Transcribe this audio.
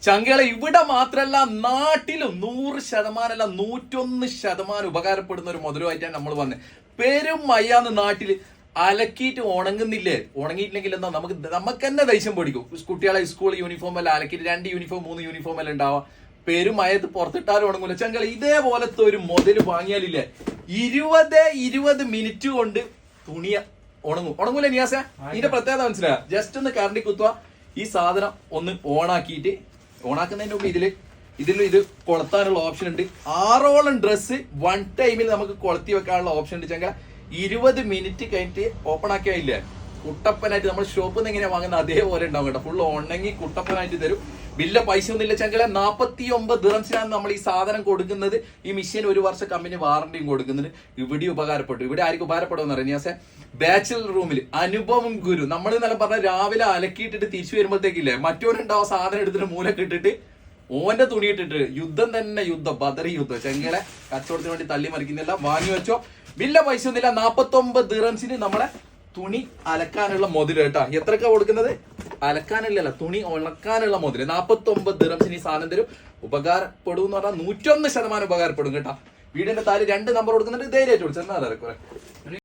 ചങ്കളെ ഇവിടെ മാത്രല്ല നാട്ടിലും 100% അല്ല 101% ഉപകാരപ്പെടുന്ന ഒരു മുതലുമായിട്ടാണ് നമ്മൾ വന്നത്. പെരും മയ്യാന്ന് നാട്ടില് അലക്കിയിട്ട് ഉണങ്ങുന്നില്ലേ? ഉണങ്ങിയിട്ടില്ലെങ്കിൽ എന്താ നമുക്ക് തന്നെ ദേഷ്യം പിടിക്കും. കുട്ടികളെ സ്കൂൾ യൂണിഫോം എല്ലാം അലക്കിയിട്ട് 2 യൂണിഫോം 3 യൂണിഫോം എല്ലാം ഉണ്ടാവാം. പെരും മയത്ത് പുറത്തിട്ടാലും ഉണങ്ങൂല. ചങ്കളെ ഇതേപോലത്തെ ഒരു മുതല് വാങ്ങിയാലില്ലേ 20 മിനിറ്റ് കൊണ്ട് തുണിയ ഉണങ്ങൂല. നിയാസ ഇതിന്റെ പ്രത്യേകത മനസ്സിലായ? ജസ്റ്റ് ഒന്ന് കറണ്ടി കുത്തുക, ഈ സാധനം ഒന്ന് ഓണാക്കിയിട്ട് ഓണാക്കുന്നതിന് മുമ്പ് ഇത് കൊളുത്താനുള്ള ഓപ്ഷൻ ഉണ്ട്. 6ഓളം ഡ്രസ്സ് 1 ടൈമിൽ നമുക്ക് കൊളുത്തി വെക്കാനുള്ള ഓപ്ഷൻ ഉണ്ട്. ചങ്ക 20 മിനിറ്റ് കഴിഞ്ഞിട്ട് ഓപ്പൺ ആക്കിയായില്ലേ കുട്ടപ്പനായിട്ട് നമ്മൾ ഷോപ്പിൽ നിന്ന് എങ്ങനെയാ വാങ്ങുന്നത് അതേപോലെ ഉണ്ടാവും കേട്ടോ. ഫുള്ള് ഉണങ്ങി കുട്ടപ്പനായിട്ട് തരും. ബില്ല പൈസ ഒന്നും ഇല്ല ചങ്കല. 49 ദിർഹംസിനാണ് നമ്മൾ ഈ സാധനം കൊടുക്കുന്നത്. ഈ മെഷീൻ 1 വർഷം കമ്പനി വാറണ്ടിയും കൊടുക്കുന്നുണ്ട്. ഇവിടെ ഉപകാരപ്പെട്ടു. ഇവിടെ ആർക്കും ഉപകാരപ്പെടുമെന്ന് അറിയാം നിയാസെ? ബാച്ചലർ റൂമിൽ അനുഭവം ഗുരു. നമ്മൾ ഇന്നലെ പറഞ്ഞ രാവിലെ അലക്കിയിട്ടിട്ട് തിരിച്ചു വരുമ്പോഴത്തേക്കില്ലേ മറ്റോരുണ്ടാവും സാധനം എടുത്തിട്ട് മൂലൊക്കെ ഇട്ടിട്ട് ഓന്റെ തുണി ഇട്ടിട്ട് യുദ്ധം തന്നെ യുദ്ധം, ബദറി യുദ്ധം. ചെങ്കലെ കച്ചവടത്തിന് വേണ്ടി തള്ളി മറിക്കുന്നില്ല. വാങ്ങി വെച്ചോ. ബില്ല പൈസ ഒന്നുമില്ല. 49 ദിർഹംസിന് നമ്മളെ തുണി അലക്കാനുള്ള മുതല് കേട്ടാ. എത്രക്കാ കൊടുക്കുന്നത്? അലക്കാനല്ല, തുണി ഉണക്കാനുള്ള മുതല്. 49 ദിർഹംസിന് ഈ സാധനം തരും. ഉപകാരപ്പെടും എന്ന് പറഞ്ഞാൽ 101% ഉപകാരപ്പെടും കേട്ടാ. വീടിന്റെ താഴെ 2 നമ്പർ കൊടുക്കുന്നുണ്ട്. ധൈര്യമായിട്ട് വിളിച്ചാൽ